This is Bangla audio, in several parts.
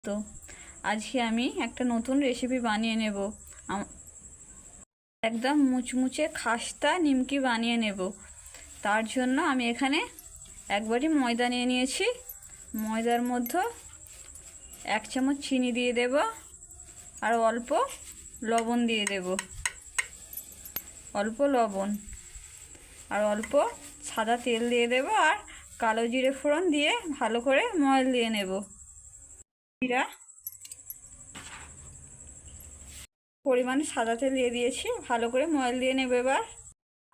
তো আজকে আমি একটা নতুন রেসিপি বানিয়ে নেব। একদম মুচমুচে খাস্তা নিমকি বানিয়ে নেব। তার জন্য আমি এখানে এক বাটি ময়দা নিয়ে নিয়েছি। ময়দার মধ্যে 1 চামচ চিনি দিয়ে দেব আর অল্প লবণ দিয়ে দেব, অল্প লবণ আর অল্প সাদা তেল দিয়ে দেব আর কালো জিরে ফোড়ন দিয়ে ভালো করে ময়াল দিয়ে নেব। জিরা পরিমাণে সাদা তেল দিয়ে দিয়েছি, ভালো করে ময়াল দিয়ে নেব। এবার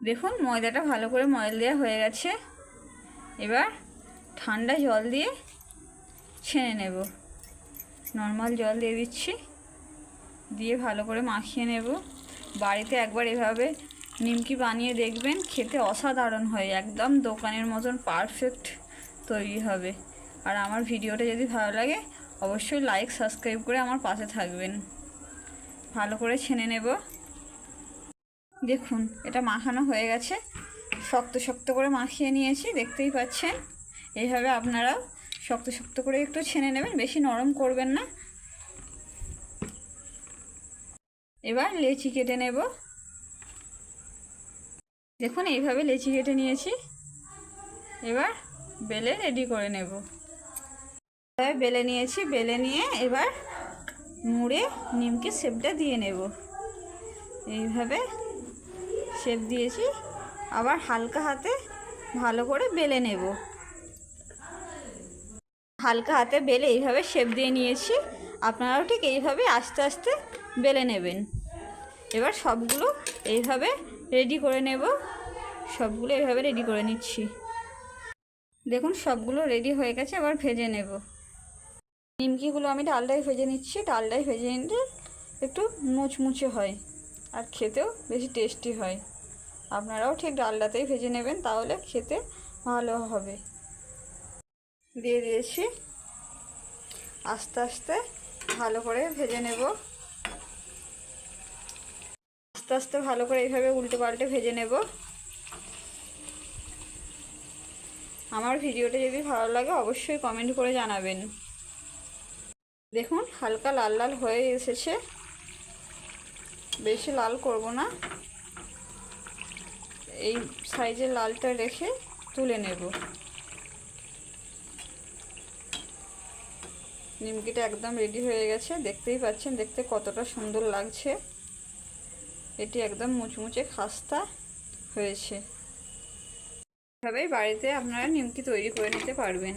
দেখুন ময়দাটা ভালো করে ময়াল দেওয়া হয়ে গেছে। এবার ঠান্ডা জল দিয়ে ছেনে নেব। নর্মাল জল দিয়ে দিচ্ছি, দিয়ে ভালো করে মাখিয়ে নেব। বাড়িতে একবার এভাবে নিমকি বানিয়ে দেখবেন, খেতে অসাধারণ হয়, একদম দোকানের মতন পারফেক্ট তৈরি হবে। আর আমার ভিডিওটা যদি ভালো লাগে অবশ্যই লাইক সাবস্ক্রাইব করে আমার পাশে থাকবেন। ভালো করে ছেনে নেব। দেখুন এটা মাখানো হয়ে গেছে, শক্ত শক্ত করে মাখিয়ে নিয়েছি, দেখতেই পাচ্ছেন। এইভাবে আপনারাও শক্ত শক্ত করে একটু ছেনে নেবেন, বেশি নরম করবেন না। এবার লেচি কেটে নেব। দেখুন এইভাবে লেচি কেটে নিয়েছি। এবার বেলে রেডি করে নেব। বেলে নিয়েছি, বেলে নিয়ে এবার মুড়ে নিমকি শেপটা দিয়ে নেব। এইভাবে শেপ দিয়েছি, আবার হালকা হাতে ভালো করে বেলে নেব। হালকা হাতে বেলে এইভাবে শেপ দিয়ে নিয়েছি। আপনারাও ঠিক এইভাবে আস্তে আস্তে বেলে নেবেন। এবার সবগুলো এইভাবে রেডি করে নেব। সবগুলো এইভাবে রেডি করে নিচ্ছি। দেখুন সবগুলো রেডি হয়ে গেছে, এবার ভেজে নেব। নিমকিগুলো আমি ডালডায় ভেজে নিচ্ছি। ডালডায় ভেজে নিলে একটু মুচমুচে হয় আর খেতেও বেশি টেস্টি হয়। আপনারাও ঠিক ডালডাতেই ভেজে নেবেন, তাহলে খেতে ভালো হবে। দিয়ে দিয়েছি, আস্তে আস্তে ভালো করে ভেজে নেব। আস্তে আস্তে ভালো করে এইভাবে উল্টে পাল্টে ভেজে নেব। আমার ভিডিওটা যদি ভালো লাগে অবশ্যই কমেন্ট করে জানাবেন। দেখুন হালকা লাল লাল হয়ে এসেছে, বেশি লাল করব না, এই সাইজের লালটা রেখে তুলে নেব। নিমকিটা একদম রেডি হয়ে গেছে, দেখতেই পাচ্ছেন দেখতে কতটা সুন্দর লাগছে। এটি একদম মুচমুচে খাস্তা হয়েছে। এভাবেই বাড়িতে আপনারা নিমকি তৈরি করে নিতে পারবেন।